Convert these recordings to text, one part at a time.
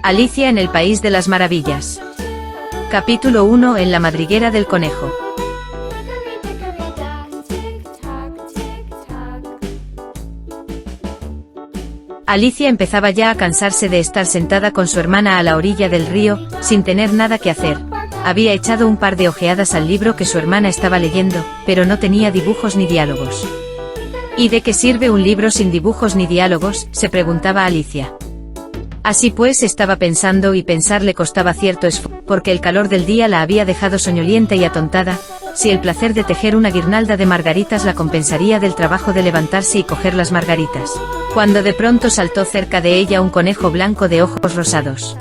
Alicia en el País de las Maravillas. Capítulo 1. En la madriguera del conejo. Alicia empezaba ya a cansarse de estar sentada con su hermana a la orilla del río, sin tener nada que hacer. Había echado un par de ojeadas al libro que su hermana estaba leyendo, pero no tenía dibujos ni diálogos. ¿Y de qué sirve un libro sin dibujos ni diálogos?, se preguntaba Alicia. Así pues estaba pensando y pensar le costaba cierto esfuerzo, porque el calor del día la había dejado soñolienta y atontada. Si el placer de tejer una guirnalda de margaritas la compensaría del trabajo de levantarse y coger las margaritas. Cuando de pronto saltó cerca de ella un conejo blanco de ojos rosados.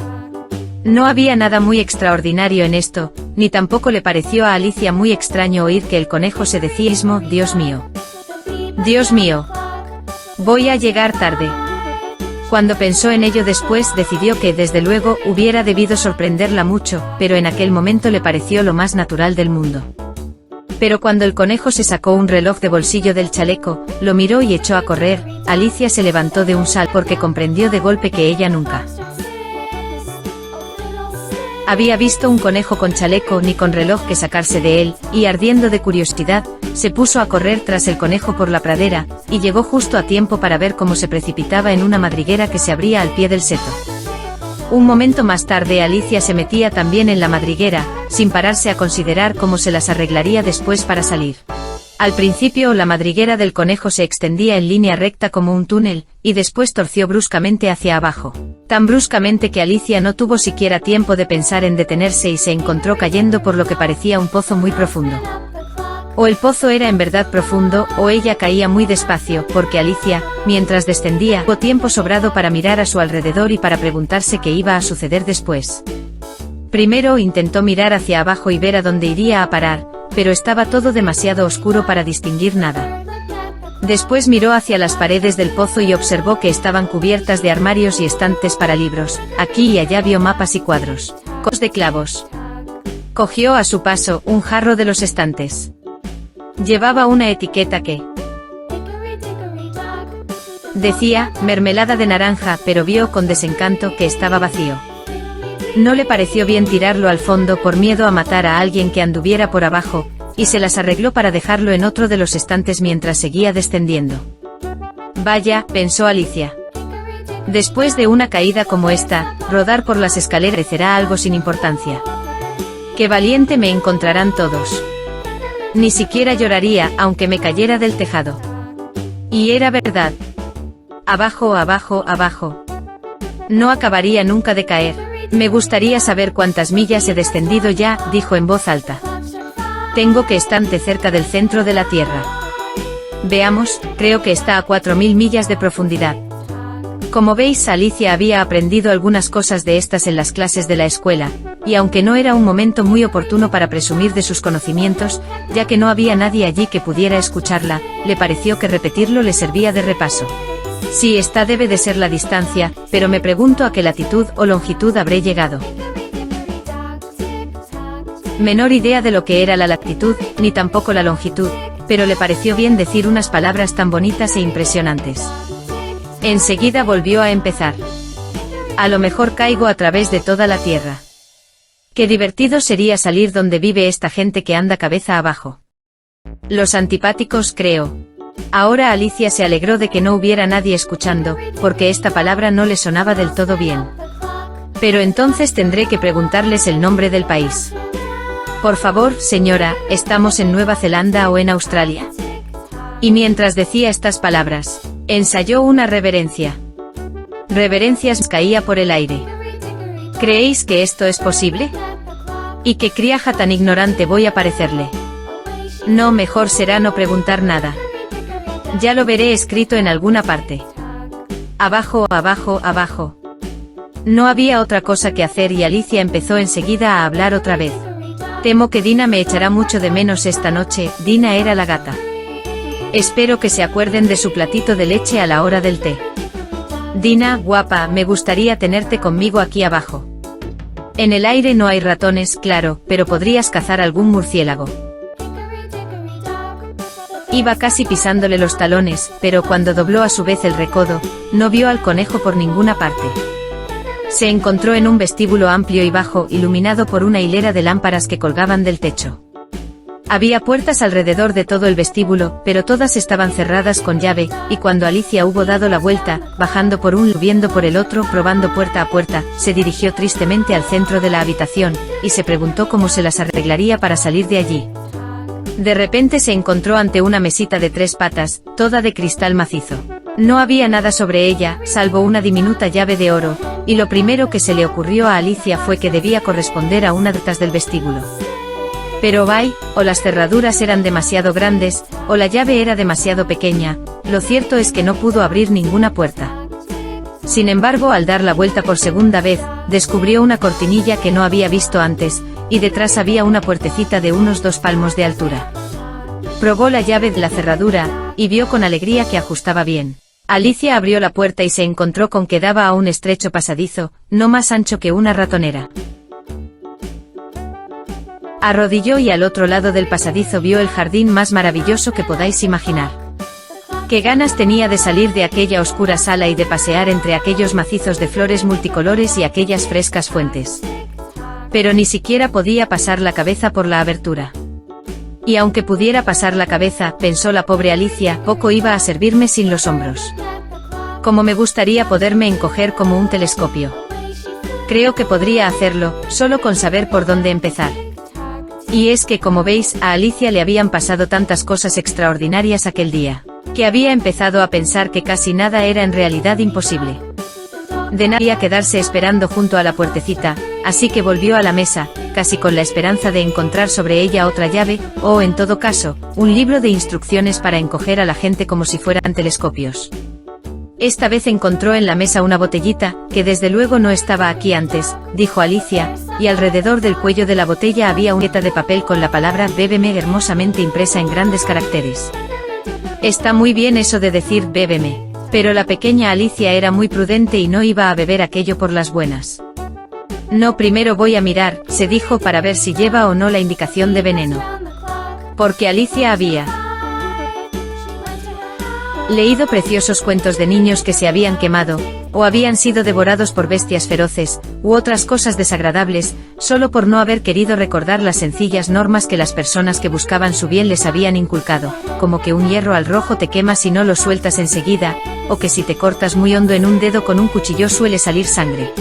No había nada muy extraordinario en esto, ni tampoco le pareció a Alicia muy extraño oír que el conejo se decía mismo: Dios mío. Dios mío. Voy a llegar tarde. Cuando pensó en ello después decidió que desde luego hubiera debido sorprenderla mucho, pero en aquel momento le pareció lo más natural del mundo. Pero cuando el conejo se sacó un reloj de bolsillo del chaleco, lo miró y echó a correr, Alicia se levantó de un salto porque comprendió de golpe que ella nunca había visto un conejo con chaleco ni con reloj que sacarse de él, y ardiendo de curiosidad, se puso a correr tras el conejo por la pradera, y llegó justo a tiempo para ver cómo se precipitaba en una madriguera que se abría al pie del seto. Un momento más tarde Alicia se metía también en la madriguera, sin pararse a considerar cómo se las arreglaría después para salir. Al principio la madriguera del conejo se extendía en línea recta como un túnel, y después torció bruscamente hacia abajo. Tan bruscamente que Alicia no tuvo siquiera tiempo de pensar en detenerse y se encontró cayendo por lo que parecía un pozo muy profundo. O el pozo era en verdad profundo, o ella caía muy despacio, porque Alicia, mientras descendía, tuvo tiempo sobrado para mirar a su alrededor y para preguntarse qué iba a suceder después. Primero intentó mirar hacia abajo y ver a dónde iría a parar, pero estaba todo demasiado oscuro para distinguir nada. Después miró hacia las paredes del pozo y observó que estaban cubiertas de armarios y estantes para libros. Aquí y allá vio mapas y cuadros, cos de clavos. Cogió a su paso un jarro de los estantes. Llevaba una etiqueta que decía mermelada de naranja, pero vio con desencanto que estaba vacío. No le pareció bien tirarlo al fondo por miedo a matar a alguien que anduviera por abajo, y se las arregló para dejarlo en otro de los estantes mientras seguía descendiendo. Vaya, pensó Alicia. Después de una caída como esta, rodar por las escaleras parecerá algo sin importancia. Qué valiente me encontrarán todos. Ni siquiera lloraría, aunque me cayera del tejado. Y era verdad. Abajo, abajo, abajo. No acabaría nunca de caer. Me gustaría saber cuántas millas he descendido ya, dijo en voz alta. Tengo que estar cerca del centro de la Tierra. Veamos, creo que está a 4000 millas de profundidad. Como veis, Alicia había aprendido algunas cosas de estas en las clases de la escuela, y aunque no era un momento muy oportuno para presumir de sus conocimientos, ya que no había nadie allí que pudiera escucharla, le pareció que repetirlo le servía de repaso. Sí, esta debe de ser la distancia, pero me pregunto a qué latitud o longitud habré llegado. Menor idea de lo que era la latitud, ni tampoco la longitud, pero le pareció bien decir unas palabras tan bonitas e impresionantes. Enseguida volvió a empezar. A lo mejor caigo a través de toda la Tierra. Qué divertido sería salir donde vive esta gente que anda cabeza abajo. Los antipáticos, creo. Ahora Alicia se alegró de que no hubiera nadie escuchando, porque esta palabra no le sonaba del todo bien. Pero entonces tendré que preguntarles el nombre del país. Por favor, señora, ¿estamos en Nueva Zelanda o en Australia? Y mientras decía estas palabras, ensayó una reverencia. Reverencias caía por el aire. ¿Creéis que esto es posible? ¿Y qué criaja tan ignorante voy a parecerle? No, mejor será no preguntar nada. Ya lo veré escrito en alguna parte. Abajo, abajo, abajo. No había otra cosa que hacer y Alicia empezó enseguida a hablar otra vez. Temo que Dina me echará mucho de menos esta noche. Dina era la gata. Espero que se acuerden de su platito de leche a la hora del té. Dina, guapa, me gustaría tenerte conmigo aquí abajo. En el aire no hay ratones, claro, pero podrías cazar algún murciélago. Iba casi pisándole los talones, pero cuando dobló a su vez el recodo, no vio al conejo por ninguna parte. Se encontró en un vestíbulo amplio y bajo, iluminado por una hilera de lámparas que colgaban del techo. Había puertas alrededor de todo el vestíbulo, pero todas estaban cerradas con llave, y cuando Alicia hubo dado la vuelta, bajando por un, subiendo por el otro, probando puerta a puerta, se dirigió tristemente al centro de la habitación, y se preguntó cómo se las arreglaría para salir de allí. De repente se encontró ante una mesita de 3 patas, toda de cristal macizo. No había nada sobre ella, salvo una diminuta llave de oro, y lo primero que se le ocurrió a Alicia fue que debía corresponder a una de las del vestíbulo. Pero vaya, o las cerraduras eran demasiado grandes, o la llave era demasiado pequeña, lo cierto es que no pudo abrir ninguna puerta. Sin embargo, al dar la vuelta por segunda vez, descubrió una cortinilla que no había visto antes, y detrás había una puertecita de unos 2 palmos de altura. Probó la llave de la cerradura, y vio con alegría que ajustaba bien. Alicia abrió la puerta y se encontró con que daba a un estrecho pasadizo, no más ancho que una ratonera. Arrodilló y al otro lado del pasadizo vio el jardín más maravilloso que podáis imaginar. Qué ganas tenía de salir de aquella oscura sala y de pasear entre aquellos macizos de flores multicolores y aquellas frescas fuentes. Pero ni siquiera podía pasar la cabeza por la abertura. Y aunque pudiera pasar la cabeza, pensó la pobre Alicia, poco iba a servirme sin los hombros. Como me gustaría poderme encoger como un telescopio. Creo que podría hacerlo, solo con saber por dónde empezar. Y es que, como veis, a Alicia le habían pasado tantas cosas extraordinarias aquel día, que había empezado a pensar que casi nada era en realidad imposible. De nada había quedarse esperando junto a la puertecita, así que volvió a la mesa, casi con la esperanza de encontrar sobre ella otra llave, o en todo caso, un libro de instrucciones para encoger a la gente como si fueran telescopios. Esta vez encontró en la mesa una botellita, que desde luego no estaba aquí antes, dijo Alicia, y alrededor del cuello de la botella había una etiqueta de papel con la palabra bébeme hermosamente impresa en grandes caracteres. Está muy bien eso de decir bébeme, pero la pequeña Alicia era muy prudente y no iba a beber aquello por las buenas. No, primero voy a mirar, se dijo, para ver si lleva o no la indicación de veneno. Porque Alicia había leído preciosos cuentos de niños que se habían quemado, o habían sido devorados por bestias feroces, u otras cosas desagradables, solo por no haber querido recordar las sencillas normas que las personas que buscaban su bien les habían inculcado, como que un hierro al rojo te quema si no lo sueltas enseguida, o que si te cortas muy hondo en un dedo con un cuchillo suele salir sangre.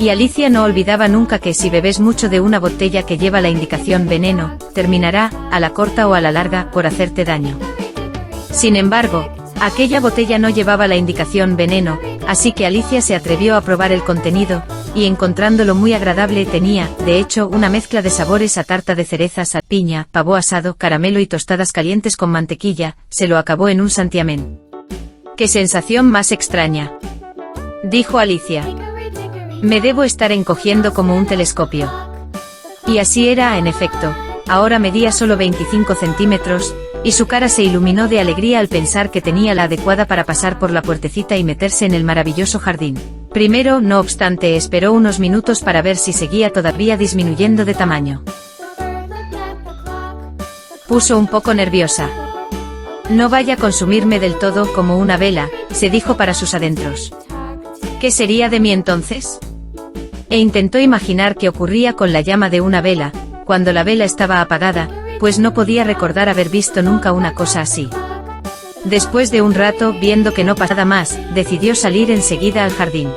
Y Alicia no olvidaba nunca que si bebes mucho de una botella que lleva la indicación veneno, terminará, a la corta o a la larga, por hacerte daño. Sin embargo, aquella botella no llevaba la indicación veneno, así que Alicia se atrevió a probar el contenido, y encontrándolo muy agradable tenía, de hecho, una mezcla de sabores a tarta de cerezas, a piña, pavo asado, caramelo y tostadas calientes con mantequilla, se lo acabó en un santiamén. ¡Qué sensación más extraña!, dijo Alicia. Me debo estar encogiendo como un telescopio. Y así era, en efecto. Ahora medía solo 25 centímetros, y su cara se iluminó de alegría al pensar que tenía la adecuada para pasar por la puertecita y meterse en el maravilloso jardín. Primero, no obstante, esperó unos minutos para ver si seguía todavía disminuyendo de tamaño. Puso un poco nerviosa. No vaya a consumirme del todo como una vela, se dijo para sus adentros. ¿Qué sería de mí entonces? E intentó imaginar qué ocurría con la llama de una vela, cuando la vela estaba apagada, pues no podía recordar haber visto nunca una cosa así. Después de un rato, viendo que no pasaba más, decidió salir enseguida al jardín.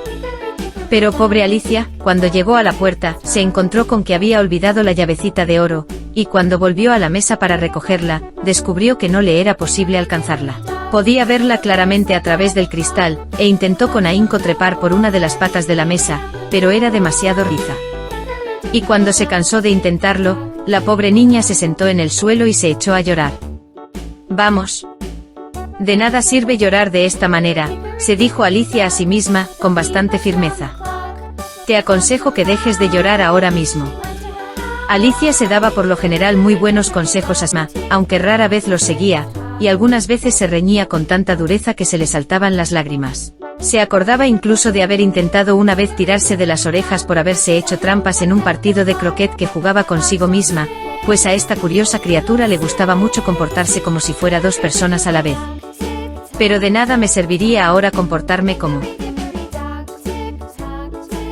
Pero pobre Alicia, cuando llegó a la puerta, se encontró con que había olvidado la llavecita de oro, y cuando volvió a la mesa para recogerla, descubrió que no le era posible alcanzarla. Podía verla claramente a través del cristal, e intentó con ahínco trepar por una de las patas de la mesa, pero era demasiado riza. Y cuando se cansó de intentarlo, la pobre niña se sentó en el suelo y se echó a llorar. Vamos. De nada sirve llorar de esta manera, se dijo Alicia a sí misma, con bastante firmeza. Te aconsejo que dejes de llorar ahora mismo. Alicia se daba por lo general muy buenos consejos a sí misma, aunque rara vez los seguía, y algunas veces se reñía con tanta dureza que se le saltaban las lágrimas. Se acordaba incluso de haber intentado una vez tirarse de las orejas por haberse hecho trampas en un partido de croquet que jugaba consigo misma, pues a esta curiosa criatura le gustaba mucho comportarse como si fuera dos personas a la vez. Pero de nada me serviría ahora comportarme como...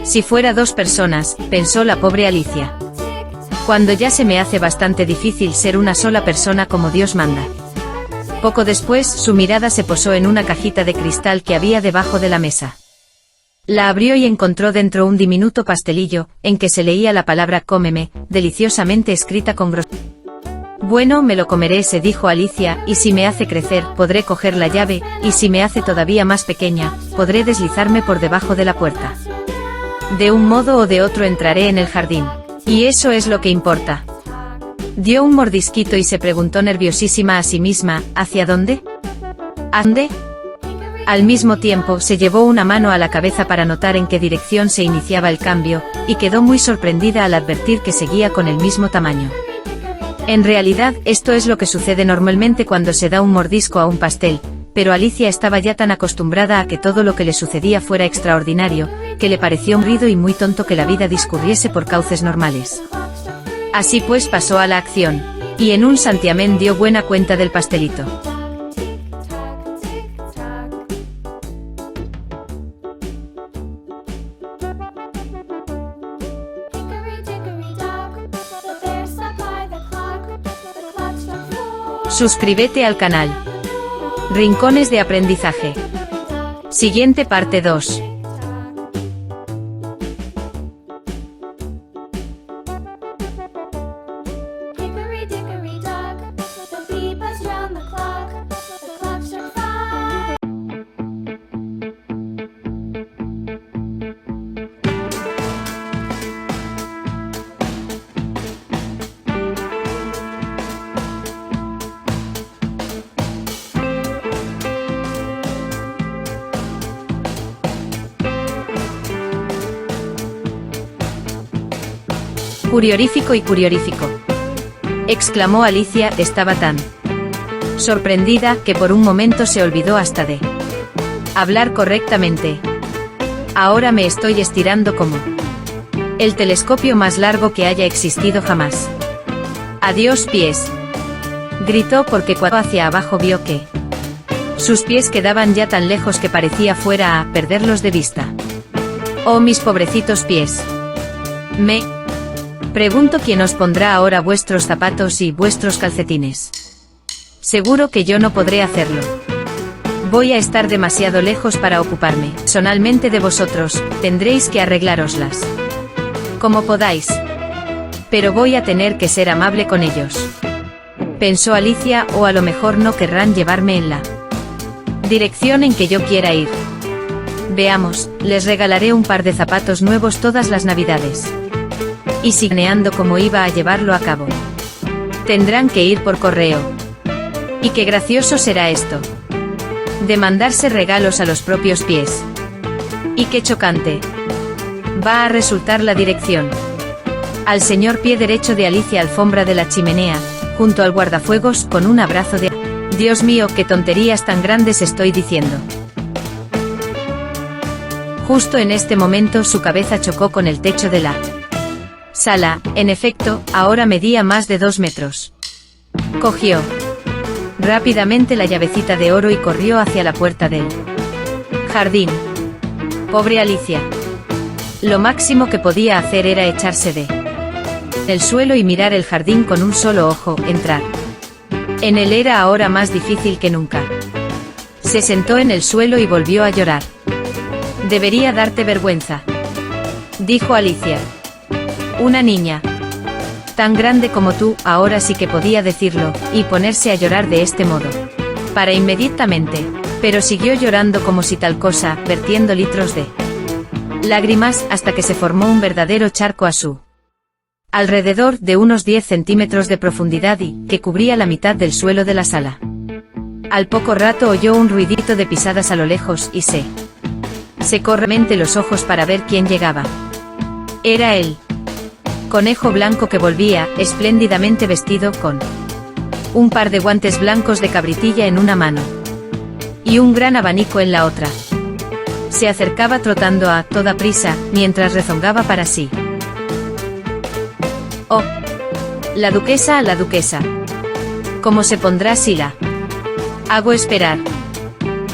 Si fuera 2 personas, pensó la pobre Alicia. Cuando ya se me hace bastante difícil ser una sola persona como Dios manda. Poco después, su mirada se posó en una cajita de cristal que había debajo de la mesa. La abrió y encontró dentro un diminuto pastelillo, en que se leía la palabra cómeme, deliciosamente escrita con grosor. Bueno, me lo comeré, se dijo Alicia, y si me hace crecer, podré coger la llave, y si me hace todavía más pequeña, podré deslizarme por debajo de la puerta. De un modo o de otro entraré en el jardín. Y eso es lo que importa. Dio un mordisquito y se preguntó nerviosísima a sí misma, ¿hacia dónde? ¿A dónde? Al mismo tiempo, se llevó una mano a la cabeza para notar en qué dirección se iniciaba el cambio, y quedó muy sorprendida al advertir que seguía con el mismo tamaño. En realidad, esto es lo que sucede normalmente cuando se da un mordisco a un pastel, pero Alicia estaba ya tan acostumbrada a que todo lo que le sucedía fuera extraordinario, que le pareció aburrido y muy tonto que la vida discurriese por cauces normales. Así pues pasó a la acción, y en un santiamén dio buena cuenta del pastelito. Suscríbete al canal. Rincones de aprendizaje. Siguiente parte 2. Curiorífico y curiorífico. Exclamó Alicia, estaba tan sorprendida que por un momento se olvidó hasta de hablar correctamente. Ahora me estoy estirando como el telescopio más largo que haya existido jamás. Adiós pies. Gritó porque cuando hacia abajo vio que sus pies quedaban ya tan lejos que parecía fuera a perderlos de vista. Oh mis pobrecitos pies. Me pregunto quién os pondrá ahora vuestros zapatos y vuestros calcetines. Seguro que yo no podré hacerlo. Voy a estar demasiado lejos para ocuparme personalmente de vosotros, tendréis que arreglároslas como podáis. Pero voy a tener que ser amable con ellos. Pensó Alicia, o a lo mejor no querrán llevarme en la dirección en que yo quiera ir. Veamos, les regalaré un par de zapatos nuevos todas las navidades. Y signeando cómo iba a llevarlo a cabo. Tendrán que ir por correo. Y qué gracioso será esto. De mandarse regalos a los propios pies. Y qué chocante va a resultar la dirección. Al señor pie derecho de Alicia, alfombra de la chimenea, junto al guardafuegos, con un abrazo de... Dios mío, qué tonterías tan grandes estoy diciendo. Justo en este momento su cabeza chocó con el techo de la sala, en efecto, ahora medía más de 2 metros. Cogió rápidamente la llavecita de oro y corrió hacia la puerta del jardín. Pobre Alicia. Lo máximo que podía hacer era echarse de el suelo y mirar el jardín con un solo ojo. Entrar en él era ahora más difícil que nunca. Se sentó en el suelo y volvió a llorar. Debería darte vergüenza, dijo Alicia. Una niña tan grande como tú, ahora sí que podía decirlo, y ponerse a llorar de este modo. Para inmediatamente, pero siguió llorando como si tal cosa, vertiendo litros de lágrimas, hasta que se formó un verdadero charco a su alrededor, de unos 10 centímetros de profundidad y que cubría la mitad del suelo de la sala. Al poco rato oyó un ruidito de pisadas a lo lejos y se secó rápidamente los ojos para ver quién llegaba. Era él. Conejo Blanco, que volvía, espléndidamente vestido, con un par de guantes blancos de cabritilla en una mano y un gran abanico en la otra. Se acercaba trotando a toda prisa, mientras rezongaba para sí. Oh, la duquesa, la duquesa. ¿Cómo se pondrá si la hago esperar?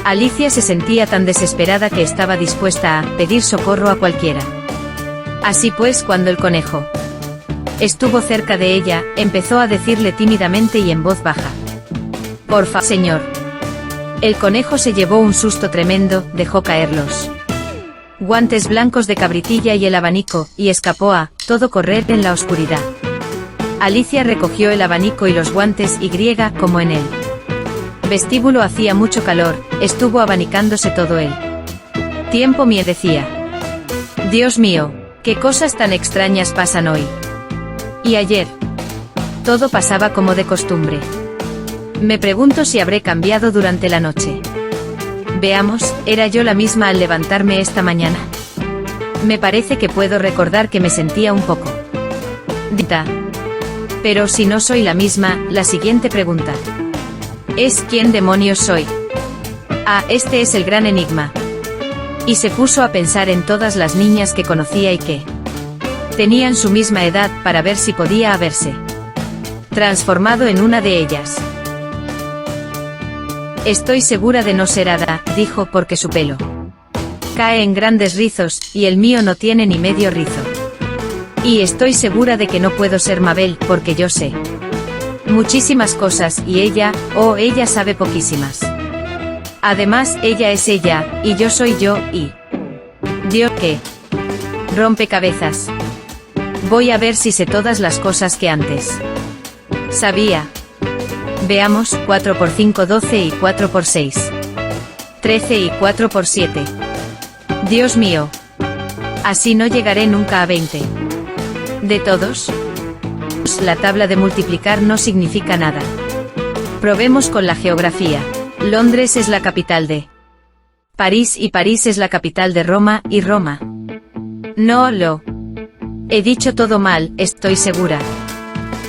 Alicia se sentía tan desesperada que estaba dispuesta a pedir socorro a cualquiera. Así pues, cuando el conejo estuvo cerca de ella, empezó a decirle tímidamente y en voz baja: «Por favor, señor». El conejo se llevó un susto tremendo, dejó caer los guantes blancos de cabritilla y el abanico, y escapó a todo correr en la oscuridad. Alicia recogió el abanico y los guantes y como en el vestíbulo hacía mucho calor, estuvo abanicándose todo el tiempo mientras decía: «Dios mío, qué cosas tan extrañas pasan hoy. Y ayer. Todo pasaba como de costumbre. Me pregunto si habré cambiado durante la noche. Veamos, ¿era yo la misma al levantarme esta mañana? Me parece que puedo recordar que me sentía un poco dita. Pero si no soy la misma, la siguiente pregunta es: ¿quién demonios soy? Ah, este es el gran enigma». Y se puso a pensar en todas las niñas que conocía y que tenían su misma edad, para ver si podía haberse transformado en una de ellas. «Estoy segura de no ser Ada», dijo, «porque su pelo cae en grandes rizos, y el mío no tiene ni medio rizo. Y estoy segura de que no puedo ser Mabel, porque yo sé muchísimas cosas, y ella, oh, ella sabe poquísimas. Además, ella es ella, y yo soy yo, y... Dios, ¿qué? Rompecabezas. Voy a ver si sé todas las cosas que antes sabía. Veamos, 4 por 5, 12 y 4 por 6. 13 y 4 por 7. Dios mío. Así no llegaré nunca a 20. ¿De todos? La tabla de multiplicar no significa nada. Probemos con la geografía. Londres es la capital de París y París es la capital de Roma, y Roma. No lo he dicho todo mal, estoy segura.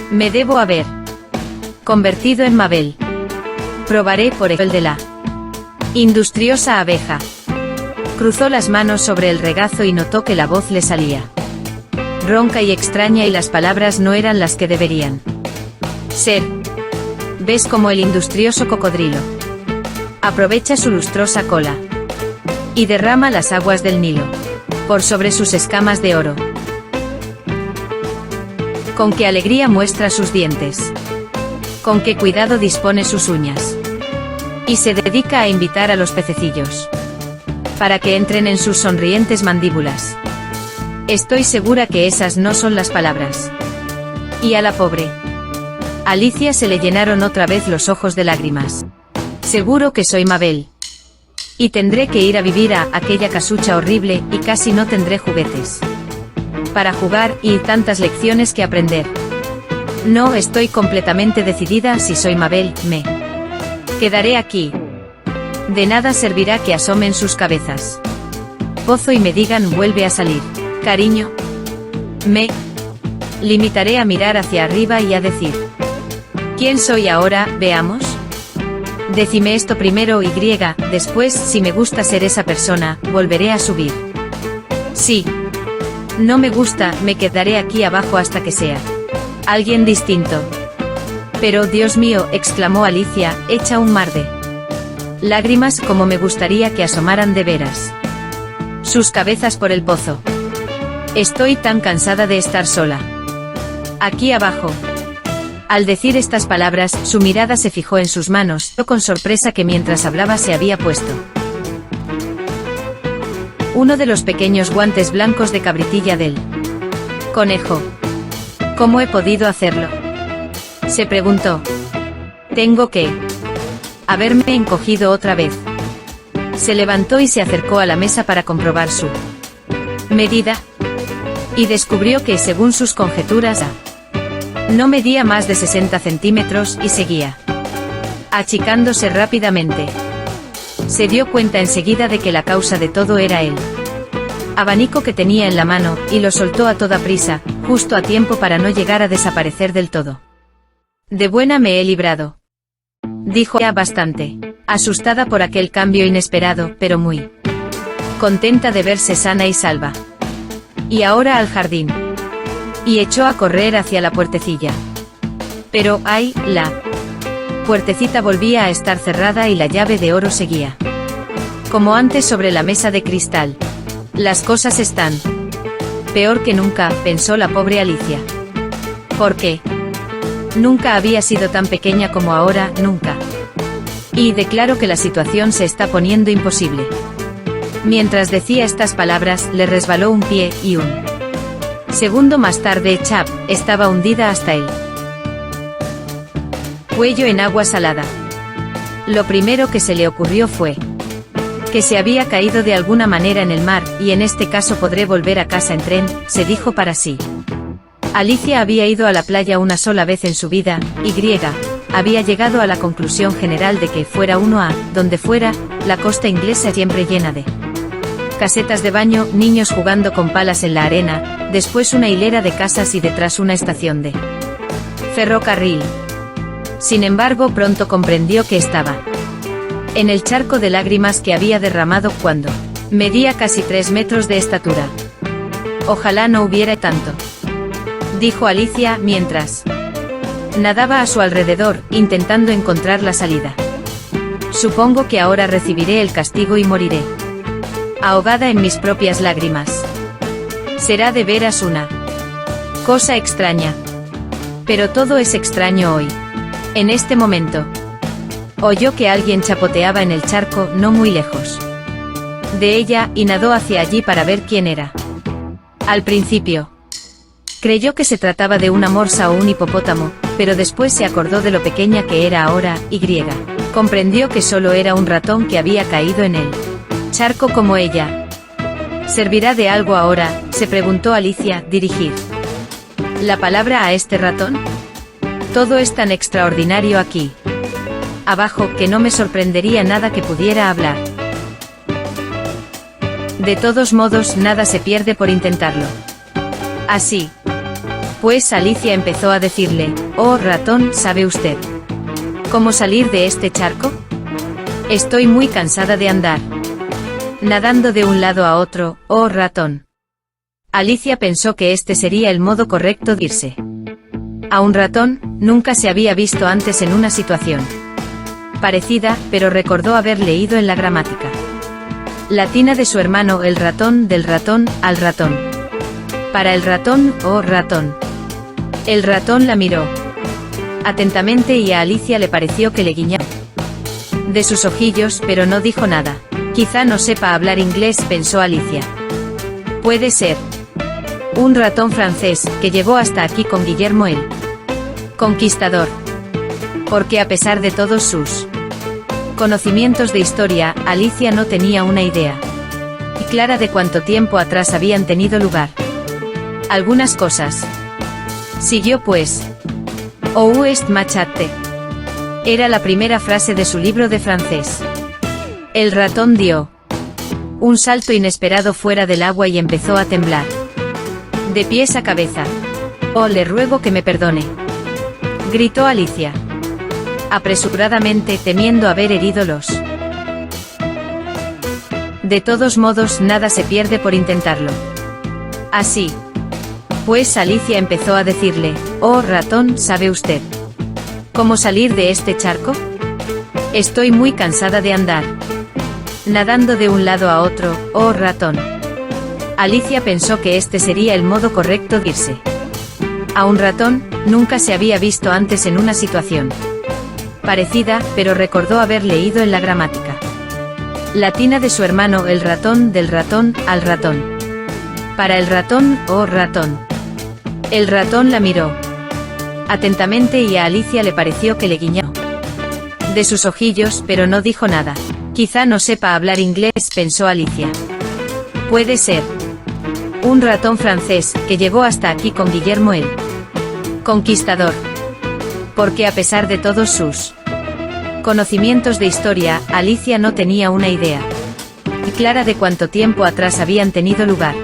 Me debo haber convertido en Mabel. Probaré por el de la industriosa abeja. Cruzó las manos sobre el regazo y notó que la voz le salía ronca y extraña y las palabras no eran las que deberían ser. ¿Ves como el industrioso cocodrilo aprovecha su lustrosa cola y derrama las aguas del Nilo por sobre sus escamas de oro? Con qué alegría muestra sus dientes, con qué cuidado dispone sus uñas, y se dedica a invitar a los pececillos para que entren en sus sonrientes mandíbulas. Estoy segura que esas no son las palabras. Y a la pobre Alicia se le llenaron otra vez los ojos de lágrimas. Seguro que soy Mabel. Y tendré que ir a vivir a aquella casucha horrible, y casi no tendré juguetes para jugar, y tantas lecciones que aprender. No estoy completamente decidida si soy Mabel, me quedaré aquí. De nada servirá que asomen sus cabezas Pozo y me digan vuelve a salir. Cariño. Me limitaré a mirar hacia arriba y a decir: ¿quién soy ahora? Veamos. Decime esto primero y después, si me gusta ser esa persona, volveré a subir. Sí. No me gusta, me quedaré aquí abajo hasta que sea alguien distinto. Pero Dios mío, exclamó Alicia, hecha un mar de lágrimas, como me gustaría que asomaran de veras sus cabezas por el pozo. Estoy tan cansada de estar sola aquí abajo. Al decir estas palabras, su mirada se fijó en sus manos, con sorpresa que mientras hablaba se había puesto uno de los pequeños guantes blancos de cabritilla del conejo. ¿Cómo he podido hacerlo?, se preguntó. Tengo que haberme encogido otra vez. Se levantó y se acercó a la mesa para comprobar su medida, y descubrió que, según sus conjeturas, no medía más de 60 centímetros, y seguía achicándose rápidamente. Se dio cuenta enseguida de que la causa de todo era el abanico que tenía en la mano, y lo soltó a toda prisa, justo a tiempo para no llegar a desaparecer del todo. De buena me he librado, dijo ya bastante asustada por aquel cambio inesperado, pero muy contenta de verse sana y salva. Y ahora al jardín. Y echó a correr hacia la puertecilla. Pero, ¡ay!, la puertecita volvía a estar cerrada y la llave de oro seguía como antes sobre la mesa de cristal. Las cosas están Peor que nunca, pensó la pobre Alicia. ¿Por qué? Nunca había sido tan pequeña como ahora, nunca. Y declaro que la situación se está poniendo imposible. Mientras decía estas palabras, le resbaló un pie, y un segundo más tarde, Chap estaba hundida hasta el cuello en agua salada. Lo primero que se le ocurrió fue que se había caído de alguna manera en el mar, y en este caso podré volver a casa en tren, se dijo para sí. Alicia había ido a la playa una sola vez en su vida, y había llegado a la conclusión general de que fuera uno a donde fuera, la costa inglesa siempre llena de casetas de baño, niños jugando con palas en la arena, después una hilera de casas y detrás una estación de ferrocarril. Sin embargo, pronto comprendió que estaba en el charco de lágrimas que había derramado cuando medía casi 3 metros de estatura. Ojalá no hubiera tanto, dijo Alicia mientras nadaba a su alrededor, intentando encontrar la salida. Supongo que ahora recibiré el castigo y moriré ahogada en mis propias lágrimas. Será de veras una cosa extraña. Pero todo es extraño hoy. En este momento, oyó que alguien chapoteaba en el charco, no muy lejos de ella, y nadó hacia allí para ver quién era. Al principio, creyó que se trataba de una morsa o un hipopótamo, pero después se acordó de lo pequeña que era ahora, y comprendió que solo era un ratón que había caído en el charco como ella. ¿Servirá de algo ahora?, se preguntó Alicia, dirigir la palabra a este ratón. Todo es tan extraordinario aquí abajo, que no me sorprendería nada que pudiera hablar. De todos modos, nada se pierde por intentarlo. Así pues, Alicia empezó a decirle: «Oh, ratón, ¿sabe usted cómo salir de este charco? Estoy muy cansada de andar nadando de un lado a otro, oh ratón». Alicia pensó que este sería el modo correcto de irse. A un ratón nunca se había visto antes en una situación parecida, pero recordó haber leído en la gramática latina de su hermano el ratón, del ratón al ratón. Para el ratón, oh ratón. El ratón la miró atentamente y a Alicia le pareció que le guiñaba de sus ojillos, pero no dijo nada. Quizá no sepa hablar inglés, pensó Alicia. Puede ser un ratón francés, que llegó hasta aquí con Guillermo el Conquistador. Porque a pesar de todos sus conocimientos de historia, Alicia no tenía una idea clara de cuánto tiempo atrás habían tenido lugar algunas cosas. Siguió pues. Ou est machate. Era la primera frase de su libro de francés. El ratón dio un salto inesperado fuera del agua y empezó a temblar de pies a cabeza. «Oh, le ruego que me perdone», gritó Alicia apresuradamente, temiendo haber herido los. De todos modos, nada se pierde por intentarlo. Así pues, Alicia empezó a decirle: «Oh, ratón, ¿sabe usted cómo salir de este charco? Estoy muy cansada de andar nadando de un lado a otro, oh ratón». Alicia pensó que este sería el modo correcto de irse. A un ratón nunca se había visto antes en una situación parecida, pero recordó haber leído en la gramática latina de su hermano el ratón, del ratón al ratón. Para el ratón, oh ratón. El ratón la miró atentamente y a Alicia le pareció que le guiñó de sus ojillos, pero no dijo nada. Quizá no sepa hablar inglés, pensó Alicia. Puede ser un ratón francés, que llegó hasta aquí con Guillermo el Conquistador. Porque a pesar de todos sus conocimientos de historia, Alicia no tenía una idea clara de cuánto tiempo atrás habían tenido lugar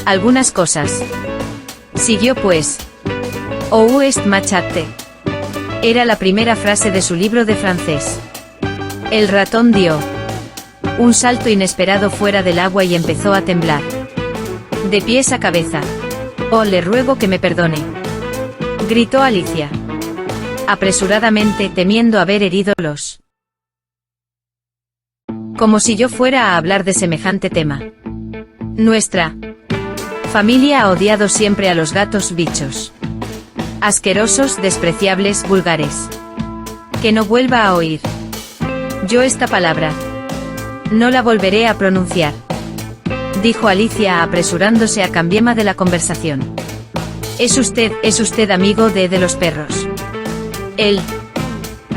algunas cosas. Siguió pues. Ou est machate. Era la primera frase de su libro de francés. El ratón dio un salto inesperado fuera del agua y empezó a temblar de pies a cabeza. «Oh, le ruego que me perdone», gritó Alicia apresuradamente, temiendo haber herido los. Como si yo fuera a hablar de semejante tema. Nuestra Familia ha odiado siempre a los gatos bichos. Asquerosos, despreciables, vulgares. Que no vuelva a oír yo esta palabra. No la volveré a pronunciar, dijo Alicia apresurándose a cambiar de la conversación. ¿Es usted amigo de los perros? El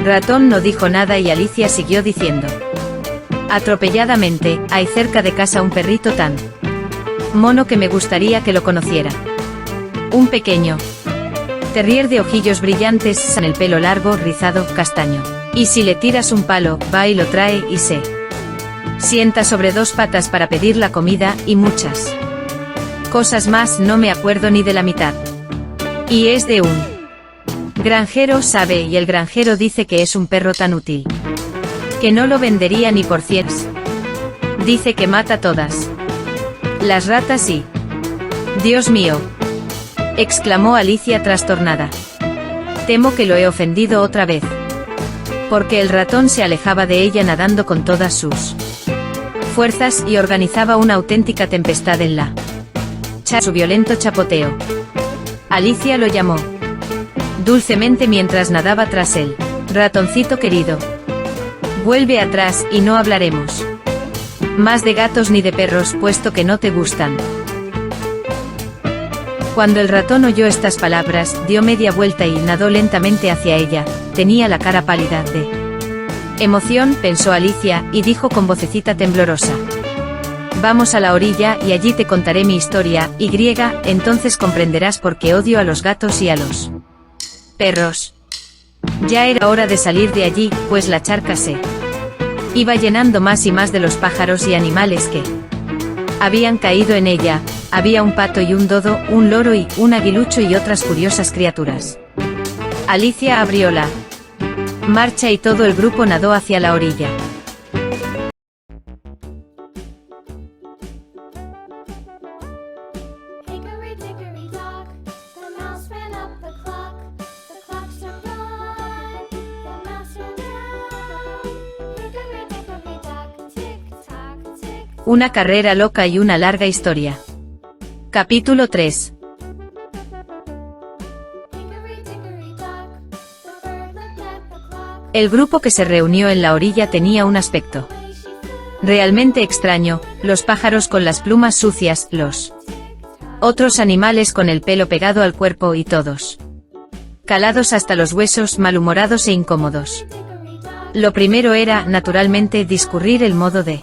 ratón no dijo nada y Alicia siguió diciendo. Atropelladamente, hay cerca de casa un perrito tan mono que me gustaría que lo conociera. Un pequeño terrier de ojillos brillantes, con el pelo largo, rizado, castaño. Y si le tiras un palo, va y lo trae y se sienta sobre dos patas para pedir la comida, y muchas cosas más, no me acuerdo ni de la mitad. Y es de un granjero, ¿sabe? Y el granjero dice que es un perro tan útil que no lo vendería ni por 100. Dice que mata todas las ratas y... Dios mío, exclamó Alicia trastornada. Temo que lo he ofendido otra vez. Porque el ratón se alejaba de ella nadando con todas sus fuerzas y organizaba una auténtica tempestad en la su violento chapoteo. Alicia lo llamó dulcemente mientras nadaba tras él. Ratoncito querido, vuelve atrás y no hablaremos más de gatos ni de perros, puesto que no te gustan. Cuando el ratón oyó estas palabras, dio media vuelta y nadó lentamente hacia ella. Tenía la cara pálida de emoción, pensó Alicia, y dijo con vocecita temblorosa. Vamos a la orilla y allí te contaré mi historia, entonces comprenderás por qué odio a los gatos y a los perros. Ya era hora de salir de allí, pues la charca se iba llenando más y más de los pájaros y animales que habían caído en ella. Había un pato y un dodo, un loro y un aguilucho y otras curiosas criaturas. Alicia abrió la marcha y todo el grupo nadó hacia la orilla. Una carrera loca y una larga historia. Capítulo 3. El grupo que se reunió en la orilla tenía un aspecto realmente extraño, los pájaros con las plumas sucias, los otros animales con el pelo pegado al cuerpo y todos calados hasta los huesos, malhumorados e incómodos. Lo primero era, naturalmente, discurrir el modo de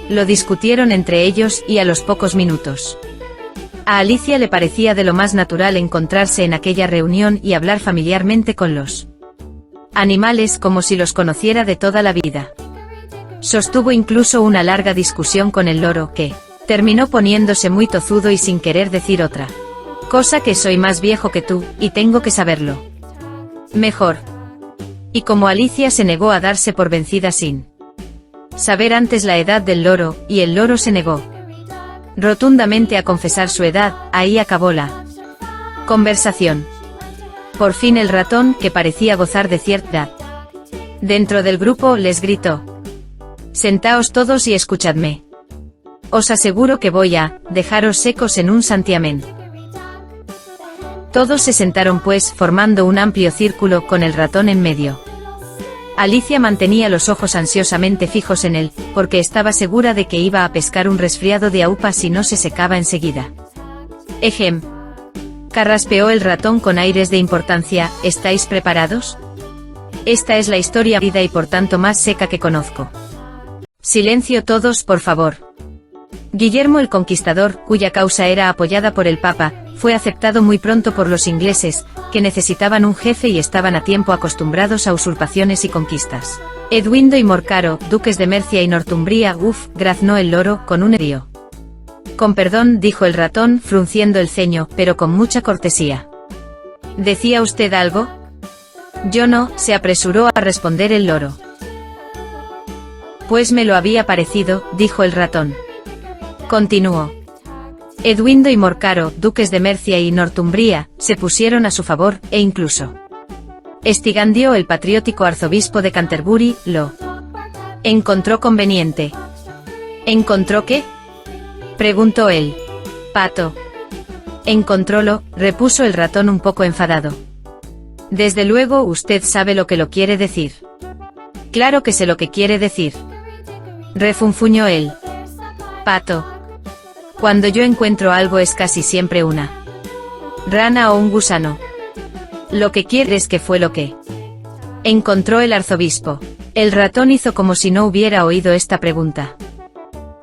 lo discutieron entre ellos y a los pocos minutos. A Alicia le parecía de lo más natural encontrarse en aquella reunión y hablar familiarmente con los animales como si los conociera de toda la vida. Sostuvo incluso una larga discusión con el loro que terminó poniéndose muy tozudo y sin querer decir otra cosa que soy más viejo que tú, y tengo que saberlo mejor. Y como Alicia se negó a darse por vencida sin saber antes la edad del loro, y el loro se negó rotundamente a confesar su edad, ahí acabó la conversación. Por fin el ratón, que parecía gozar de cierta edad dentro del grupo, les gritó: Sentaos todos y escuchadme. Os aseguro que voy a dejaros secos en un santiamén. Todos se sentaron pues, formando un amplio círculo con el ratón en medio. Alicia mantenía los ojos ansiosamente fijos en él, porque estaba segura de que iba a pescar un resfriado de aupa si no se secaba enseguida. Ejem. Carraspeó el ratón con aires de importancia. ¿Estáis preparados? Esta es la historia vida y por tanto más seca que conozco. Silencio todos, por favor. Guillermo el Conquistador, cuya causa era apoyada por el Papa, fue aceptado muy pronto por los ingleses, que necesitaban un jefe y estaban a tiempo acostumbrados a usurpaciones y conquistas. Edwindo y Morcaro, duques de Mercia y Northumbria, graznó el loro, con un erío. Con perdón, dijo el ratón, frunciendo el ceño, pero con mucha cortesía. ¿Decía usted algo? Yo no, se apresuró a responder el loro. Pues me lo había parecido, dijo el ratón. Continuó. Edwindo y Morcaro, duques de Mercia y Northumbria, se pusieron a su favor, e incluso Estigandio, el patriótico arzobispo de Canterbury, lo encontró conveniente. ¿Encontró qué? Preguntó él. Pato. Encontrólo, repuso el ratón un poco enfadado. Desde luego usted sabe lo que lo quiere decir. Claro que sé lo que quiere decir. Refunfuñó él. Pato. Cuando yo encuentro algo es casi siempre una rana o un gusano. Lo que quieres que fue lo que encontró el arzobispo. El ratón hizo como si no hubiera oído esta pregunta.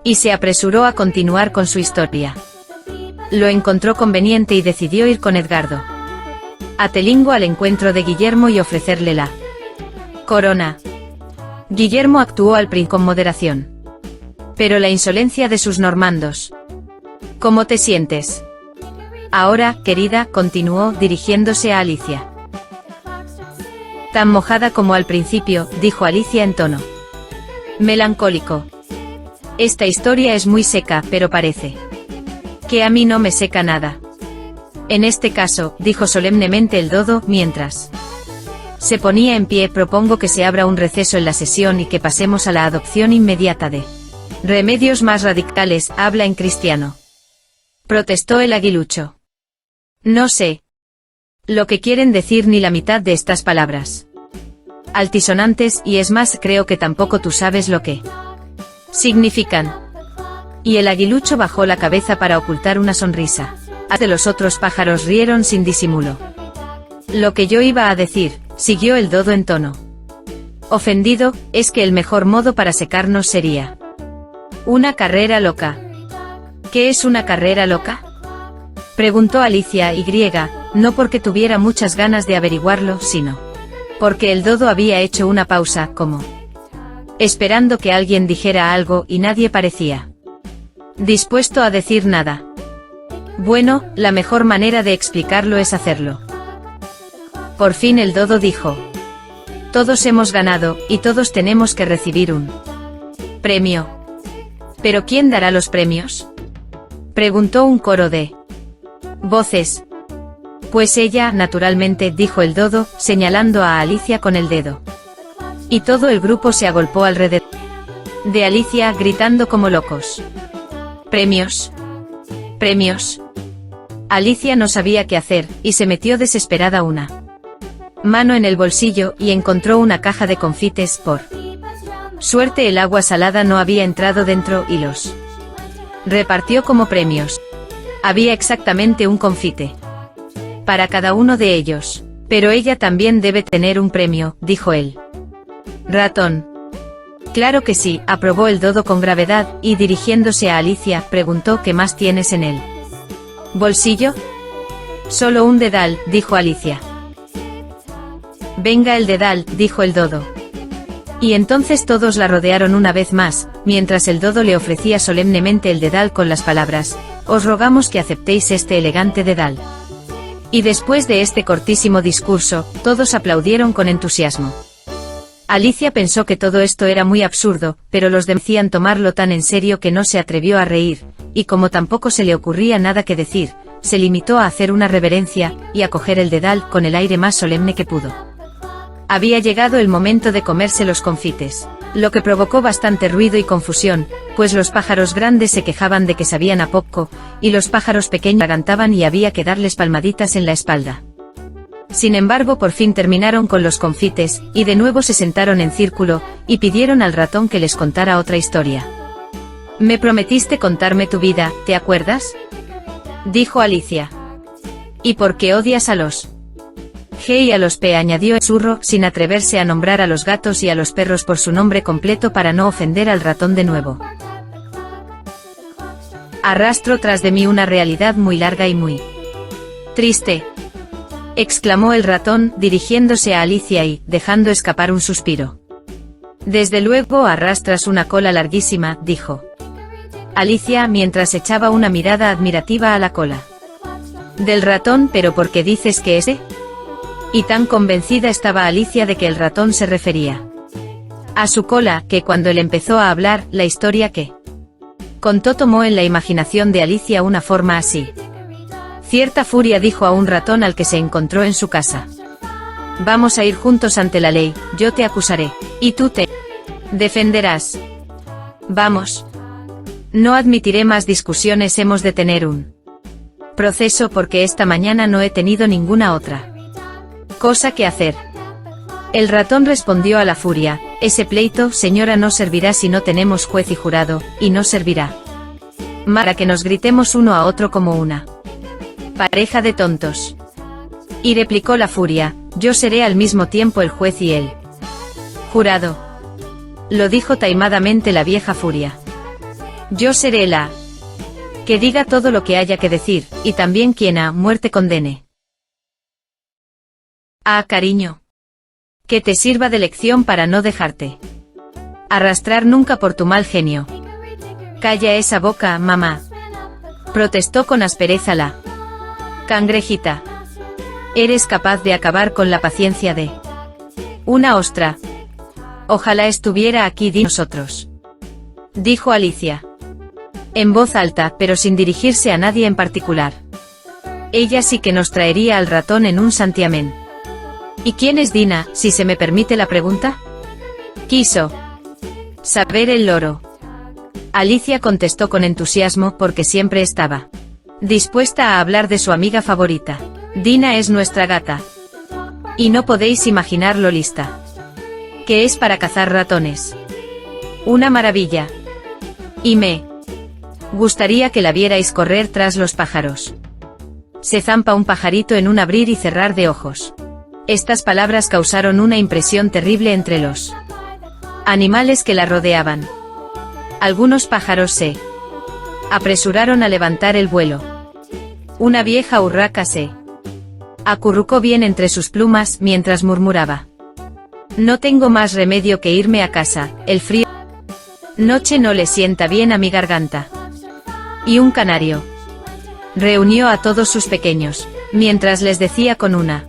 Y se apresuró a continuar con su historia. Lo encontró conveniente y decidió ir con Edgardo Atelingo al encuentro de Guillermo y ofrecerle la corona. Guillermo actuó al principio con moderación. Pero la insolencia de sus normandos. ¿Cómo te sientes ahora, querida?, continuó, dirigiéndose a Alicia. Tan mojada como al principio, dijo Alicia en tono melancólico. Esta historia es muy seca, pero parece que a mí no me seca nada. En este caso, dijo solemnemente el dodo, mientras se ponía en pie, propongo que se abra un receso en la sesión y que pasemos a la adopción inmediata de remedios más radicales, habla en cristiano. Protestó el aguilucho. No sé lo que quieren decir ni la mitad de estas palabras altisonantes, y es más, creo que tampoco tú sabes lo que significan. Y el aguilucho bajó la cabeza para ocultar una sonrisa. Hasta los otros pájaros rieron sin disimulo. Lo que yo iba a decir, siguió el dodo en tono ofendido, es que el mejor modo para secarnos sería una carrera loca. ¿Qué es una carrera loca?, preguntó Alicia y griega, no porque tuviera muchas ganas de averiguarlo, sino porque el dodo había hecho una pausa, como esperando que alguien dijera algo, y nadie parecía dispuesto a decir nada. Bueno, la mejor manera de explicarlo es hacerlo. Por fin el dodo dijo. Todos hemos ganado, y todos tenemos que recibir un premio. ¿Pero quién dará los premios?, preguntó un coro de voces. Pues ella, naturalmente, dijo el dodo, señalando a Alicia con el dedo. Y todo el grupo se agolpó alrededor de Alicia, gritando como locos. ¡Premios! ¡Premios! Alicia no sabía qué hacer, y se metió desesperada una mano en el bolsillo, y encontró una caja de confites. Por suerte el agua salada no había entrado dentro, y los repartió como premios. Había exactamente un confite para cada uno de ellos. Pero ella también debe tener un premio, dijo el ratón. Claro que sí, aprobó el dodo con gravedad, y dirigiéndose a Alicia, preguntó ¿qué más tienes en el bolsillo? Solo un dedal, dijo Alicia. Venga el dedal, dijo el dodo. Y entonces todos la rodearon una vez más, mientras el dodo le ofrecía solemnemente el dedal con las palabras, os rogamos que aceptéis este elegante dedal. Y después de este cortísimo discurso, todos aplaudieron con entusiasmo. Alicia pensó que todo esto era muy absurdo, pero los demás decían tomarlo tan en serio que no se atrevió a reír, y como tampoco se le ocurría nada que decir, se limitó a hacer una reverencia, y a coger el dedal con el aire más solemne que pudo. Había llegado el momento de comerse los confites, lo que provocó bastante ruido y confusión, pues los pájaros grandes se quejaban de que sabían a poco, y los pájaros pequeños agantaban y había que darles palmaditas en la espalda. Sin embargo, por fin terminaron con los confites, y de nuevo se sentaron en círculo, y pidieron al ratón que les contara otra historia. Me prometiste contarme tu vida, ¿te acuerdas?, dijo Alicia. ¿Y por qué odias a los G y a los P?, añadió el zurro, sin atreverse a nombrar a los gatos y a los perros por su nombre completo para no ofender al ratón de nuevo. Arrastro tras de mí una realidad muy larga y muy triste, exclamó el ratón, dirigiéndose a Alicia y dejando escapar un suspiro. Desde luego arrastras una cola larguísima, dijo Alicia mientras echaba una mirada admirativa a la cola del ratón. ¿Pero por qué dices que ese? Y tan convencida estaba Alicia de que el ratón se refería a su cola, que cuando él empezó a hablar, la historia que contó tomó en la imaginación de Alicia una forma así. Cierta furia dijo a un ratón al que se encontró en su casa. Vamos a ir juntos ante la ley, yo te acusaré, y tú te defenderás. Vamos. No admitiré más discusiones, hemos de tener un Proceso porque esta mañana no he tenido ninguna otra cosa que hacer. El ratón respondió a la furia, ese pleito, señora, no servirá si no tenemos juez y jurado, y no servirá para que nos gritemos uno a otro como una pareja de tontos. Y replicó la furia, yo seré al mismo tiempo el juez y el jurado. Lo dijo taimadamente la vieja furia. Yo seré la que diga todo lo que haya que decir, y también quien a muerte condene. Ah, cariño. Que te sirva de lección para no dejarte arrastrar nunca por tu mal genio. Calla esa boca, mamá. Protestó con aspereza la cangrejita. Eres capaz de acabar con la paciencia de una ostra. Ojalá estuviera aquí de nosotros, dijo Alicia, en voz alta, pero sin dirigirse a nadie en particular. Ella sí que nos traería al ratón en un santiamén. ¿Y quién es Dina, si se me permite la pregunta? Quiso saber el loro. Alicia contestó con entusiasmo porque siempre estaba dispuesta a hablar de su amiga favorita. Dina es nuestra gata. Y no podéis imaginar lo lista que es para cazar ratones. Una maravilla. Y me gustaría que la vierais correr tras los pájaros. Se zampa un pajarito en un abrir y cerrar de ojos. Estas palabras causaron una impresión terrible entre los animales que la rodeaban. Algunos pájaros se apresuraron a levantar el vuelo. Una vieja urraca se acurrucó bien entre sus plumas mientras murmuraba: no tengo más remedio que irme a casa, el frío noche no le sienta bien a mi garganta. Y un canario reunió a todos sus pequeños, mientras les decía con una